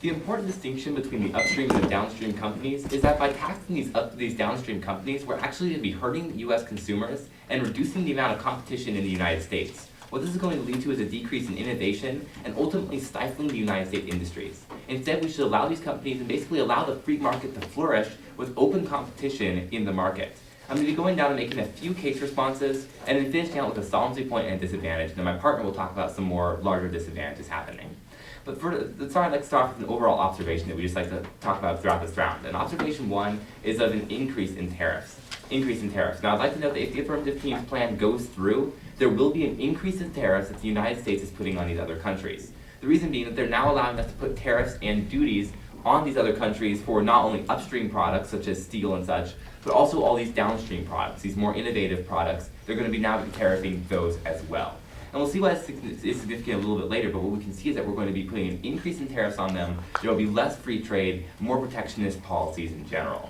The important distinction between the upstream and the downstream companies is that by taxing these downstream companies, we're actually going to be hurting U.S. consumers and reducing the amount of competition in the United States. What this is going to lead to is a decrease in innovation and ultimately stifling the United States industries. Instead, we should allow these companies and basically allow the free market to flourish with open competition in the market. I'm going to be going down and making a few case responses and then finishing out with a solvency point and a disadvantage. And then my partner will talk about some more larger disadvantages happening. But I'd like to start with an overall observation that we just like to talk about throughout this round. And observation one is of an increase in tariffs. Now, I'd like to note that if the affirmative team's plan goes through, there will be an increase in tariffs that the United States is putting on these other countries. The reason being that they're now allowing us to put tariffs and duties on these other countries for not only upstream products such as steel and such, but also all these downstream products, these more innovative products. They're going to be now tariffing those as well. And we'll see why it's significant a little bit later, but what we can see is that we're going to be putting an increase in tariffs on them. There will be less free trade, more protectionist policies in general.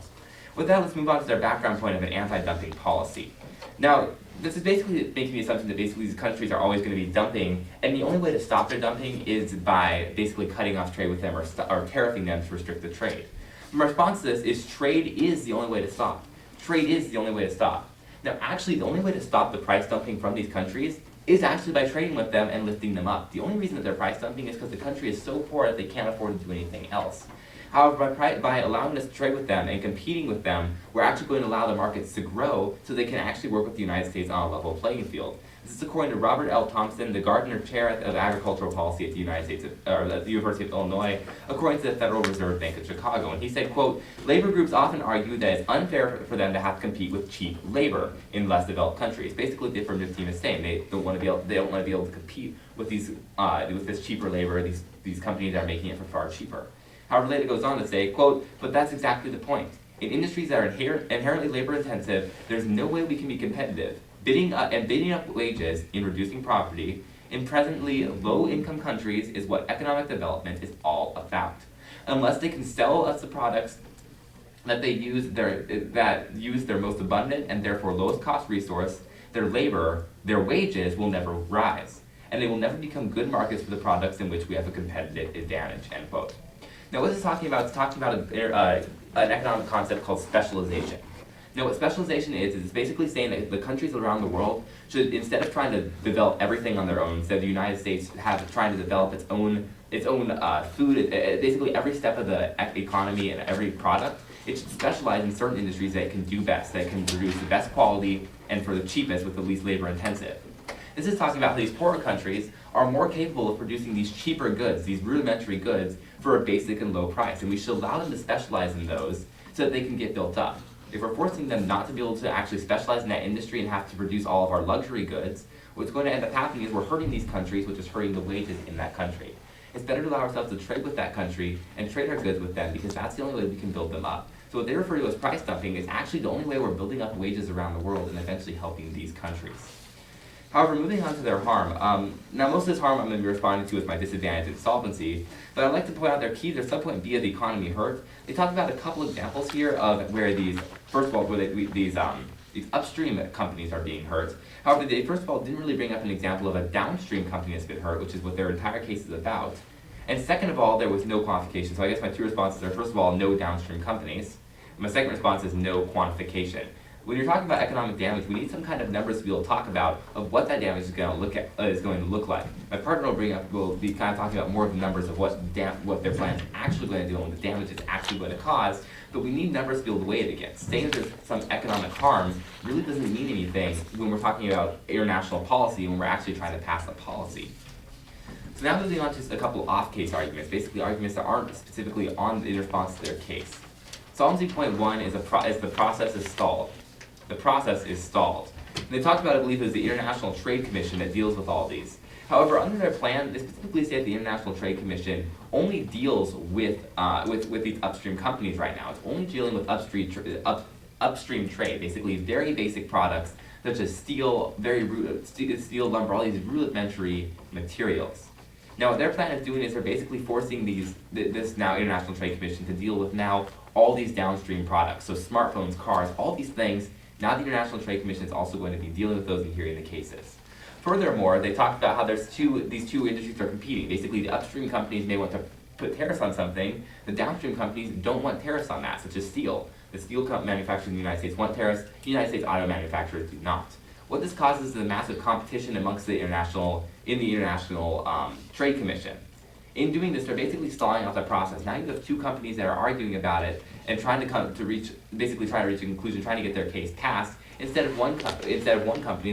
With that, let's move on to their background point of an anti-dumping policy. Now, this is basically making the assumption that basically these countries are always going to be dumping, and the only way to stop their dumping is by basically cutting off trade with them or tariffing them to restrict the trade. My response to this is trade is the only way to stop. Trade is the only way to stop. Now, actually, the only way to stop the price dumping from these countries is actually by trading with them and lifting them up. The only reason that they're price dumping is because the country is so poor that they can't afford to do anything else. However, by allowing us to trade with them and competing with them, we're actually going to allow the markets to grow so they can actually work with the United States on a level playing field. This is according to Robert L. Thompson, the Gardner Chair of Agricultural Policy at the University of Illinois, according to the Federal Reserve Bank of Chicago. And he said, quote, labor groups often argue that it's unfair for them to have to compete with cheap labor in less developed countries. Basically, the affirmative team is saying they don't want to be able to compete with with this cheaper labor, these companies that are making it for far cheaper. However, later goes on to say, quote, but that's exactly the point. In industries that are inherently labor intensive, there's no way we can be competitive. Bidding up wages in reducing poverty in presently low-income countries is what economic development is all about. Unless they can sell us the products that use their most abundant and therefore lowest cost resource, their labor, their wages will never rise, and they will never become good markets for the products in which we have a competitive advantage, end quote. Now, what this is talking about? It's talking about an economic concept called specialization. Now, what specialization is it's basically saying that the countries around the world should, instead of trying to develop everything on their own, instead of the United States trying to develop its own food, basically every step of the economy and every product, it should specialize in certain industries that it can do best, that can produce the best quality and for the cheapest with the least labor intensive. This is talking about how these poorer countries are more capable of producing these cheaper goods, these rudimentary goods, for a basic and low price, and we should allow them to specialize in those so that they can get built up. If we're forcing them not to be able to actually specialize in that industry and have to produce all of our luxury goods, what's going to end up happening is we're hurting these countries, which is hurting the wages in that country. It's better to allow ourselves to trade with that country and trade our goods with them because that's the only way we can build them up. So what they refer to as price dumping is actually the only way we're building up wages around the world and eventually helping these countries. However, moving on to their harm, now most of this harm I'm going to be responding to with my disadvantage in solvency, but I'd like to point out their subpoint B of the economy hurt. They talk about a couple examples here of where these upstream companies are being hurt. However, they first of all didn't really bring up an example of a downstream company that's been hurt, which is what their entire case is about. And second of all, there was no quantification. So I guess my two responses are, first of all, no downstream companies. My second response is no quantification. When you're talking about economic damage, we need some kind of numbers to be able to talk about of what that damage is going to look like. My partner will be kind of talking about more of the numbers of what their plan is actually going to do and what the damage is actually going to cause, but we need numbers to be able to weigh it against. Saying that there's some economic harm really doesn't mean anything when we're talking about international policy, when we're actually trying to pass a policy. So now moving on to just a couple of off-case arguments, basically arguments that aren't specifically in response to their case. Solvency point one is the process is stalled. The process is stalled. And they talked about, I believe, it was the International Trade Commission that deals with all these. However, under their plan, they specifically say that the International Trade Commission only deals with these upstream companies right now. It's only dealing with upstream trade, basically very basic products such as steel, steel, lumber, all these rudimentary materials. Now, what their plan is doing is they're basically forcing this now International Trade Commission to deal with now all these downstream products. So smartphones, cars, all these things. Now the International Trade Commission is also going to be dealing with those and hearing the cases. Furthermore, they talked about how these two industries are competing. Basically, the upstream companies may want to put tariffs on something, the downstream companies don't want tariffs on that, such as steel. The steel manufacturers in the United States want tariffs, the United States auto manufacturers do not. What this causes is a massive competition amongst the international Trade Commission. In doing this, they're basically stalling out the process. Now you have two companies that are arguing about it and trying to reach a conclusion, trying to get their case passed, instead of one company,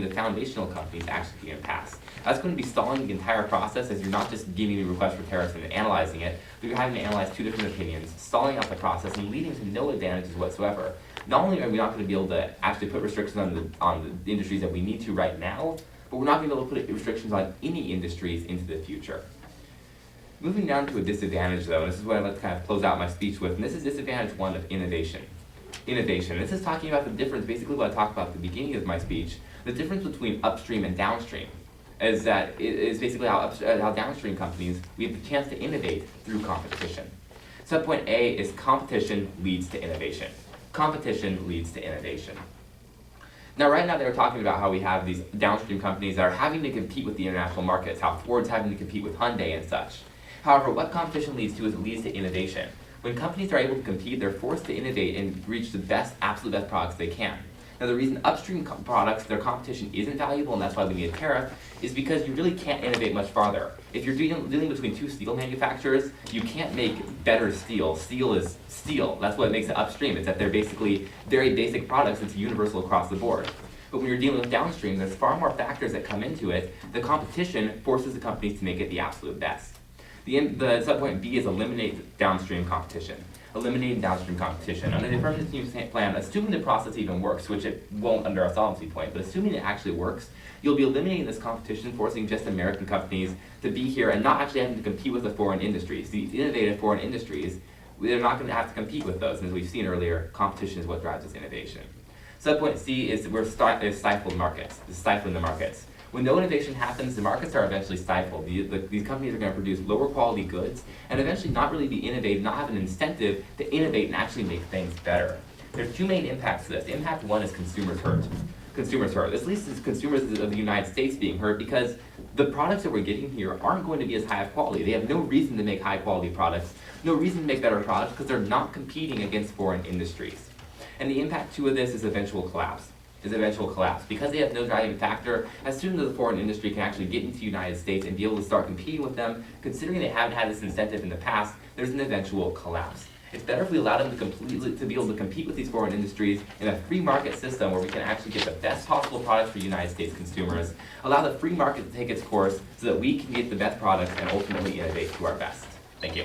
the foundational companies, actually getting passed. That's going to be stalling the entire process, as you're not just giving the request for tariffs and analyzing it, but you're having to analyze two different opinions, stalling out the process and leading to no advantages whatsoever. Not only are we not going to be able to actually put restrictions on the industries that we need to right now, but we're not going to be able to put restrictions on any industries into the future. Moving down to a disadvantage, though, and this is what I'd like to kind of close out my speech with, and this is disadvantage one of innovation. Innovation. This is talking about the difference, basically what I talked about at the beginning of my speech, the difference between upstream and downstream. Is basically how downstream companies, we have the chance to innovate through competition. Subpoint A is competition leads to innovation. Competition leads to innovation. Now, right now they were talking about how we have these downstream companies that are having to compete with the international markets, how Ford's having to compete with Hyundai and such. However, what competition leads to is it leads to innovation. When companies are able to compete, they're forced to innovate and reach the absolute best products they can. Now, the reason upstream products, their competition isn't valuable, and that's why we need a tariff, is because you really can't innovate much farther. If you're dealing between two steel manufacturers, you can't make better steel. Steel is steel. That's what makes it upstream. It's that they're basically very basic products. It's universal across the board. But when you're dealing with downstream, there's far more factors that come into it. The competition forces the companies to make it the absolute best. The subpoint B is eliminate downstream competition. Eliminating downstream competition. Under the affirmative use plan, assuming the process even works, which it won't under a solvency point, but assuming it actually works, you'll be eliminating this competition, forcing just American companies to be here and not actually having to compete with the foreign industries. These innovative foreign industries, they're not going to have to compete with those. And as we've seen earlier, competition is what drives this innovation. Subpoint C is stifling markets. It's stifling the markets. When no innovation happens, the markets are eventually stifled. These companies are going to produce lower quality goods and eventually not really be innovative, not have an incentive to innovate and actually make things better. There's two main impacts to this. Impact one is consumers hurt. Consumers hurt. This leads to consumers of the United States being hurt because the products that we're getting here aren't going to be as high of quality. They have no reason to make high quality products, no reason to make better products because they're not competing against foreign industries. And the impact two of this is eventual collapse. Because they have no driving factor, as soon as the foreign industry can actually get into the United States and be able to start competing with them, considering they haven't had this incentive in the past, there's an eventual collapse. It's better if we allow them to be able to compete with these foreign industries in a free market system where we can actually get the best possible products for United States consumers, allow the free market to take its course so that we can get the best products and ultimately innovate to our best. Thank you.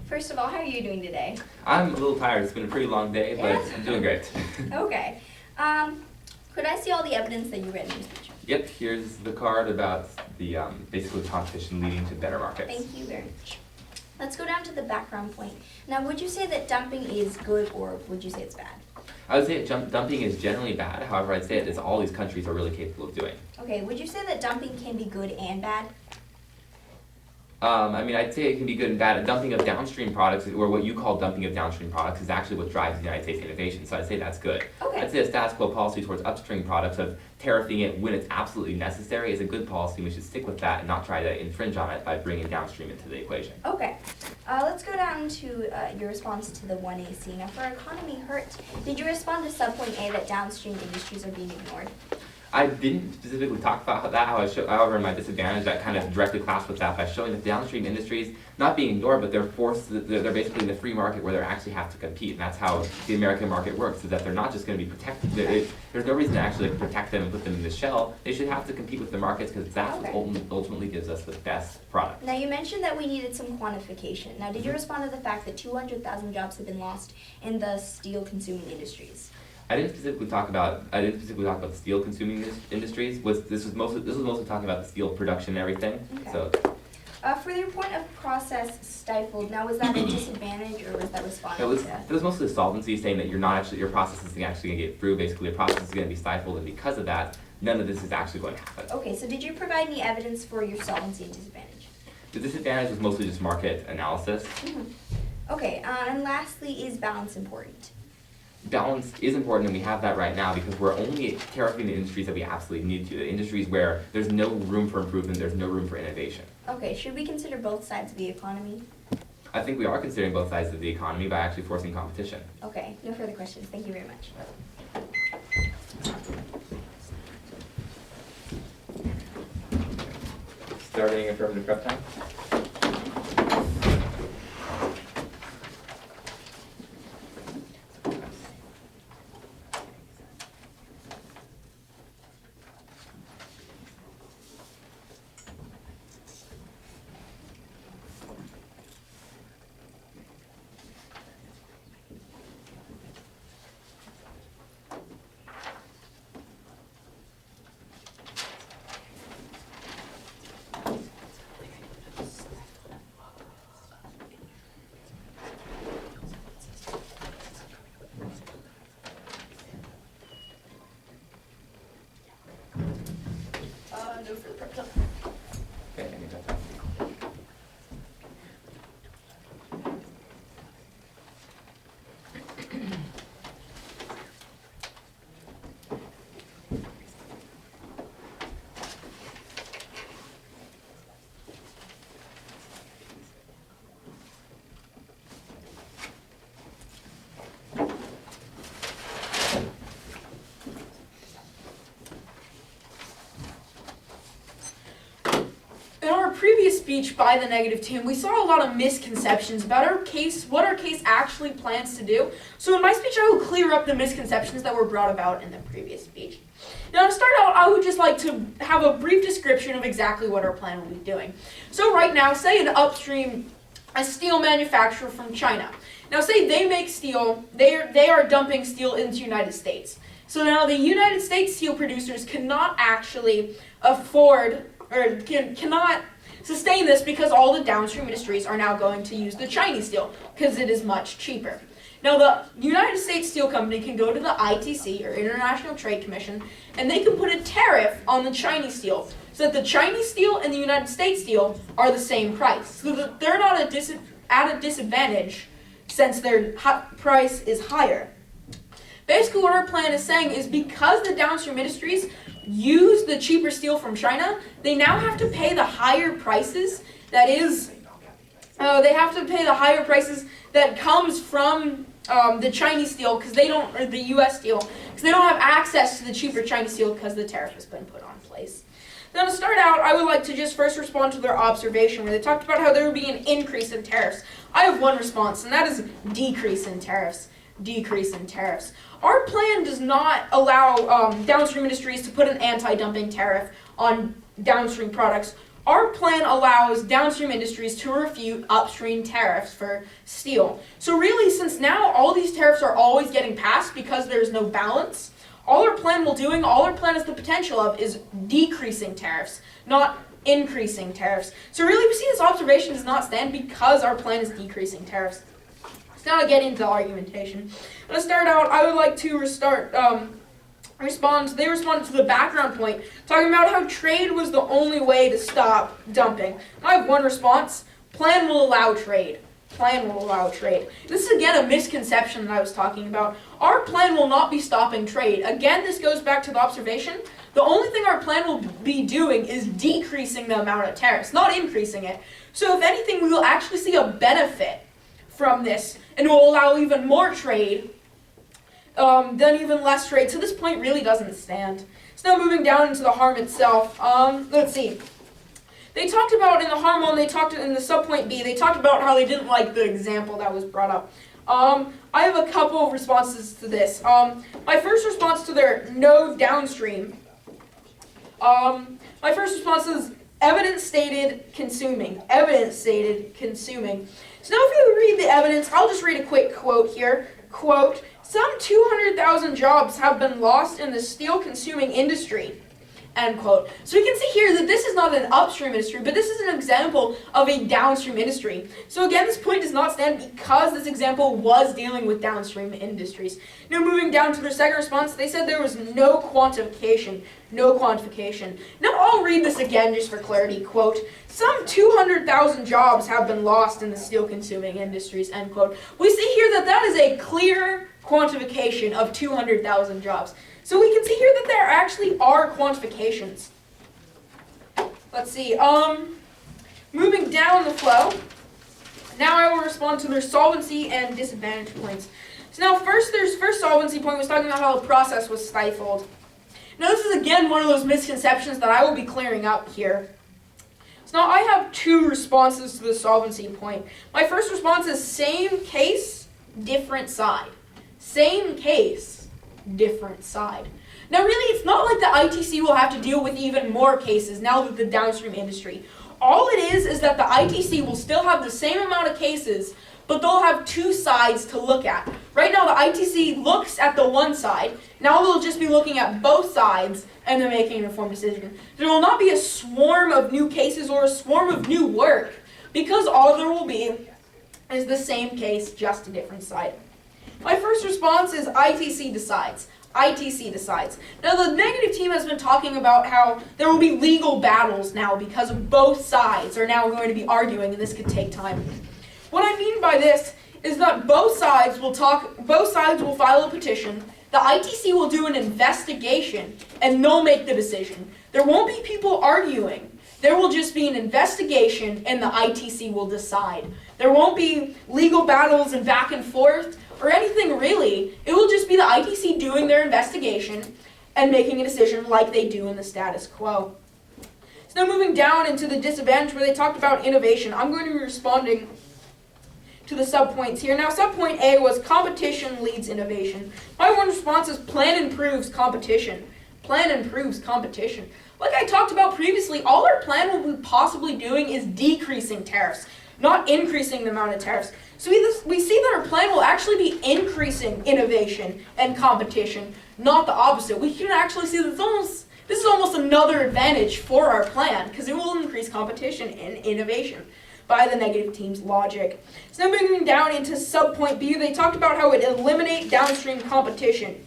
First of all, how are you doing today? I'm a little tired. It's been a pretty long day, but I'm doing great. Okay. Could I see all the evidence that you read in your speech? Yep, here's the card about the basically competition leading to better markets. Thank you very much. Let's go down to the background point. Now, would you say that dumping is good or would you say it's bad? I would say dumping is generally bad. However, I'd say it's all these countries are really capable of doing. Okay, would you say that dumping can be good and bad? I'd say it can be good and bad. Dumping of downstream products, or what you call dumping of downstream products, is actually what drives the United States innovation. So I'd say that's good. Okay. I'd say a status quo policy towards upstream products of tariffing it when it's absolutely necessary is a good policy. We should stick with that and not try to infringe on it by bringing downstream into the equation. Okay. Let's go down to your response to the 1AC. Now, for economy hurt, did you respond to subpoint A that downstream industries are being ignored? I didn't specifically talk about that, however, in my disadvantage, that kind of directly clashed with that by showing that downstream industries not being ignored, but they're basically in the free market where they actually have to compete, and that's how the American market works, is that they're not just going to be protected. There's no reason to actually protect them and put them in the shell. They should have to compete with the markets because that's what ultimately gives us the best product. Now, you mentioned that we needed some quantification. Now, did you respond to the fact that 200,000 jobs have been lost in the steel-consuming industries? I didn't specifically talk about the steel consuming industries. This was mostly talking about the steel production and everything. Okay. So For your point of process stifled, now was that a disadvantage or was that responding It was mostly solvency, saying that your process isn't actually going to get through. Basically, your process is going to be stifled, and because of that, none of this is actually going to happen. Okay, so did you provide any evidence for your solvency and disadvantage? The disadvantage was mostly just market analysis. Mm-hmm. Okay, and lastly, is balance important? Balance is important, and we have that right now because we're only tariffing the industries that we absolutely need to. The industries where there's no room for improvement, there's no room for innovation. Okay, should we consider both sides of the economy? I think we are considering both sides of the economy by actually forcing competition. Okay, no further questions. Thank you very much. Starting affirmative prep time. No further prep time. Okay, any prep time. In our previous speech by the negative team, we saw a lot of misconceptions about what our case actually plans to do. So in my speech, I will clear up the misconceptions that were brought about in the previous speech. Now to start out, I would just like to have a brief description of exactly what our plan will be doing. So right now, say a steel manufacturer from China. Now say they make steel, they are dumping steel into the United States. So now the United States steel producers cannot actually afford or cannot sustain this because all the downstream industries are now going to use the Chinese steel because it is much cheaper. Now the United States Steel Company can go to the Icc or International Trade Commission and they can put a tariff on the Chinese steel so that the Chinese steel and the United States steel are the same price. So that they're not at a disadvantage since their price is higher. Basically what our plan is saying is because the downstream industries use the cheaper steel from China, they now have to pay the higher prices that comes from the Chinese steel because they don't, or the U.S. steel, because they don't have access to the cheaper Chinese steel because the tariff has been put on place. Now to start out, I would like to just first respond to their observation where they talked about how there would be an increase in tariffs. I have one response, and that is decrease in tariffs. Decrease in tariffs. Our plan does not allow downstream industries to put an anti-dumping tariff on downstream products. Our plan allows downstream industries to refute upstream tariffs for steel. So really, since now all these tariffs are always getting passed because there's no balance, all our plan has the potential of is decreasing tariffs, not increasing tariffs. So really, we see this observation does not stand because our plan is decreasing tariffs. Now to get into the argumentation. To start out, I would like to respond to the background point, talking about how trade was the only way to stop dumping. I have one response. Plan will allow trade. Plan will allow trade. This is again a misconception that I was talking about. Our plan will not be stopping trade. Again, this goes back to the observation. The only thing our plan will be doing is decreasing the amount of tariffs, not increasing it. So if anything, we will actually see a benefit from this, and will allow even more trade than even less trade. So this point really doesn't stand. So now moving down into the harm itself. Let's see. They talked about in the harm one, they talked in the subpoint B, they talked about how they didn't like the example that was brought up. I have a couple of responses to this. My first response to their no downstream. My first response is evidence stated consuming. Evidence stated consuming. So now if you read the evidence, I'll just read a quick quote here. Quote, some 200,000 jobs have been lost in the steel consuming industry. end quote. So we can see here that this is not an upstream industry, but this is an example of a downstream industry. So again, this point does not stand because this example was dealing with downstream industries. Now moving down to their second response, they said there was no quantification. No quantification. Now I'll read this again just for clarity. Quote, some 200,000 jobs have been lost in the steel-consuming industries, end quote. We see here that that is a clear quantification of 200,000 jobs. So we can see here that there actually are quantifications. Let's see, moving down the flow, now I will respond to their solvency and disadvantage points. So now first solvency point was talking about how the process was stifled. Now this is again one of those misconceptions that I will be clearing up here. So now I have two responses to the solvency point. My first response is same case, different side. Same case, different side. Now really, it's not like the ITC will have to deal with even more cases now that the downstream industry. All it is that the ITC will still have the same amount of cases, but they'll have two sides to look at. Right now, the ITC looks at the one side. Now they'll just be looking at both sides and then making an informed decision. There will not be a swarm of new cases or a swarm of new work, because all there will be is the same case, just a different side. My first response is ITC decides. ITC decides. Now the negative team has been talking about how there will be legal battles now because of both sides are now going to be arguing, and this could take time. What I mean by this is that both sides will file a petition, the ITC will do an investigation, and they'll make the decision. There won't be people arguing. There will just be an investigation, and the ITC will decide. There won't be legal battles and back and forth or anything really. It will just be the ITC doing their investigation and making a decision like they do in the status quo. So now moving down into the disadvantage where they talked about innovation, I'm going to be responding to the subpoints here. Now subpoint A was competition leads innovation. My one response is plan improves competition. Plan improves competition. Like I talked about previously, all our plan will be possibly doing is decreasing tariffs, not increasing the amount of tariffs. So we see that our plan will actually be increasing innovation and competition, not the opposite. We can actually see that this is almost another advantage for our plan, because it will increase competition and innovation by the negative team's logic. So now moving down into subpoint B, they talked about how it eliminate downstream competition.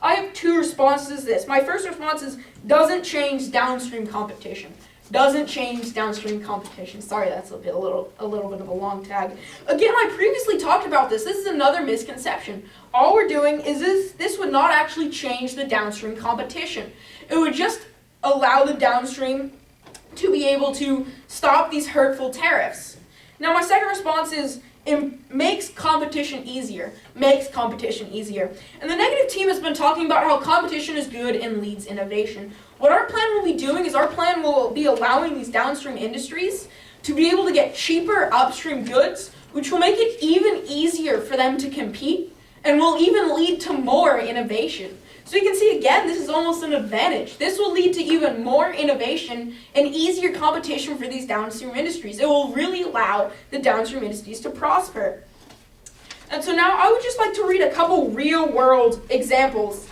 I have two responses to this. My first response is doesn't change downstream competition. Doesn't change downstream competition. Sorry, that's a little bit of a long tag. Again, I previously talked about this. This is another misconception. All we're doing is this would not actually change the downstream competition. It would just allow the downstream to be able to stop these hurtful tariffs. Now my second response is makes competition easier. Makes competition easier. And the negative team has been talking about how competition is good and leads innovation. What our plan will be doing is our plan will be allowing these downstream industries to be able to get cheaper upstream goods, which will make it even easier for them to compete and will even lead to more innovation. So you can see again, this is almost an advantage. This will lead to even more innovation and easier competition for these downstream industries. It will really allow the downstream industries to prosper. And so now I would just like to read a couple real-world examples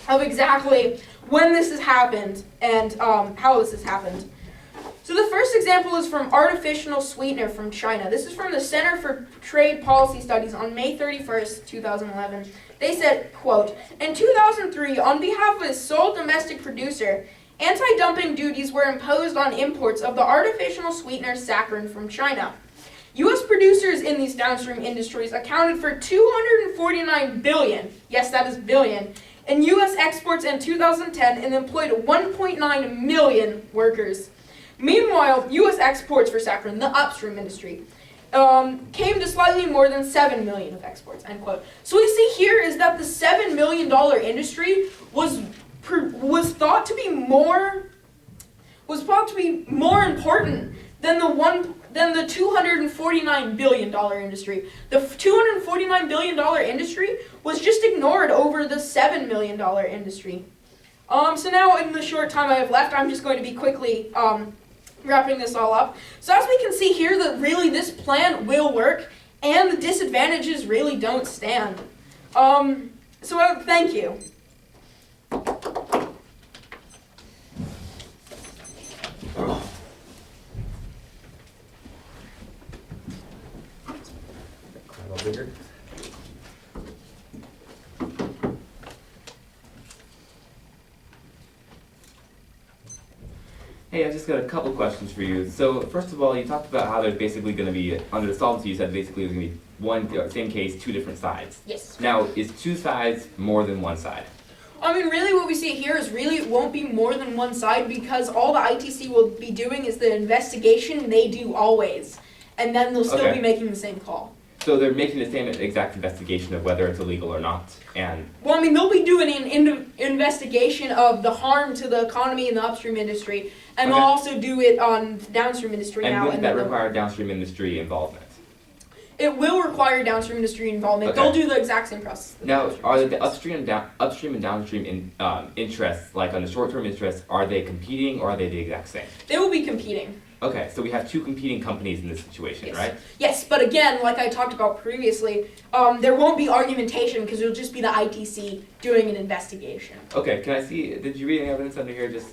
of exactly when this has happened and how this has happened. So the first example is from artificial sweetener from China. This is from the Center for Trade Policy Studies on May 31st, 2011. They said, quote, in 2003, on behalf of a sole domestic producer, anti-dumping duties were imposed on imports of the artificial sweetener saccharin from China. U.S. producers in these downstream industries accounted for $249 billion, yes, that is billion, in U.S. exports in 2010 and employed 1.9 million workers. Meanwhile, U.S. exports for saccharin, the upstream industry, came to slightly more than 7 million of exports, end quote. So what we see here is that the $7 million industry was thought to be more important than the $249 billion industry. The $249 billion industry was just ignored over the $7 million industry. So now in the short time I have left, I'm just going to be quickly wrapping this all up. So as we can see here that really this plan will work and the disadvantages really don't stand. Thank you. Hey, I just got a couple questions for you. So first of all, you talked about how there's basically going to be, under the solvency, you said basically there's going to be one, same case, two different sides. Yes. Now, is two sides more than one side? I mean, really what we see here is really it won't be more than one side because all the ITC will be doing is the investigation they do always. And then they'll still Okay. be making the same call. So they're making the same exact investigation of whether it's illegal or not, and Well, I mean, they'll be doing an investigation of the harm to the economy and the upstream industry, and they'll Okay. also do it on the downstream industry now. wouldn't that then require downstream industry involvement? it will require downstream industry involvement. Okay. They'll do the exact same process. that Now, downstream are the industry does. upstream and downstream interests, like on the short-term interests, are they competing or are they the exact same? They will be competing. Okay, so we have two competing companies in this situation, Yes. right? Yes, but again, like I talked about previously, there won't be argumentation because it'll just be the ITC doing an investigation. Okay, can I see, did you read any evidence under here? Just,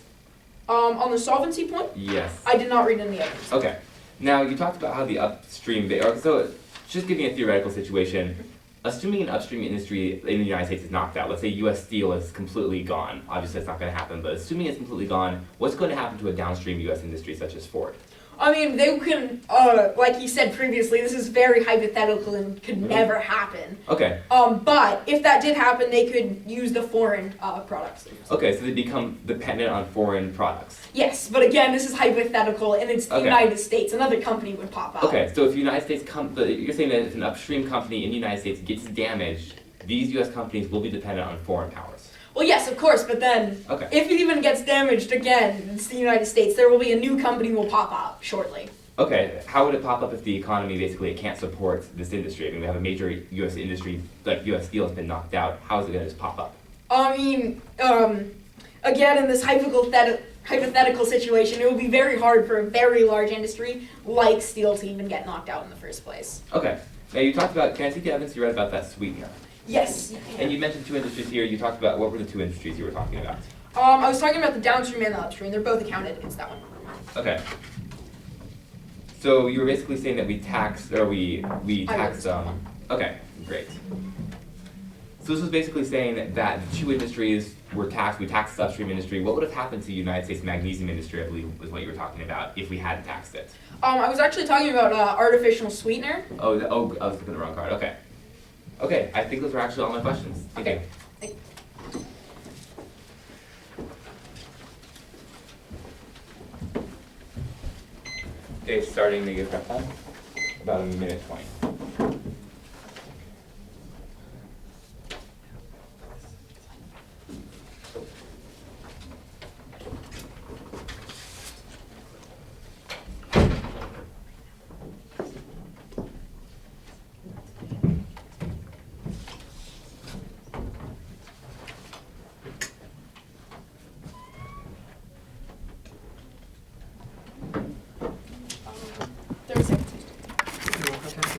On the solvency point, yes. I did not read any evidence. Okay, now you talked about how the upstream, so just giving a theoretical situation, assuming an upstream industry in the United States is knocked out, let's say US Steel is completely gone, obviously that's not going to happen, but assuming it's completely gone, what's going to happen to a downstream US industry such as Ford? I mean, they can, like you said previously, this is very hypothetical and could never happen. Okay, But if that did happen, they could use the foreign products. okay, so they become dependent on foreign products. Yes, but again, this is hypothetical, and it's the Okay. United States. Another company would pop out. Okay, so if the United States, you're saying that if an upstream company in the United States gets damaged, these US companies will be dependent on foreign powers. Well, yes, of course, but then Okay. if it even gets damaged again, it's the United States. There will be a new company will pop up shortly. Okay, how would it pop up if the economy basically can't support this industry? I mean, we have a major US industry, like US Steel has been knocked out. How is it going to just pop up? I mean, again, in this hypothetical situation, it will be very hard for a very large industry like steel to even get knocked out in the first place. Okay, now you talked about, can I see the evidence you read about that sweetener? Yes. And you mentioned two industries here. You talked about, what were the two industries you were talking about? I was talking about the downstream and the upstream. They're both accounted against that one. Okay. So you were basically saying that we taxed, or we taxed, okay, great. So this was basically saying that the two industries were taxed, we taxed the upstream industry. What would have happened to the United States magnesium industry, I believe was what you were talking about, if we hadn't taxed it? I was actually talking about artificial sweetener. Oh, I was looking at the wrong card, okay. Okay, I think those are actually all my questions. Thank Okay. you. Okay, starting the prep time, about a minute 20.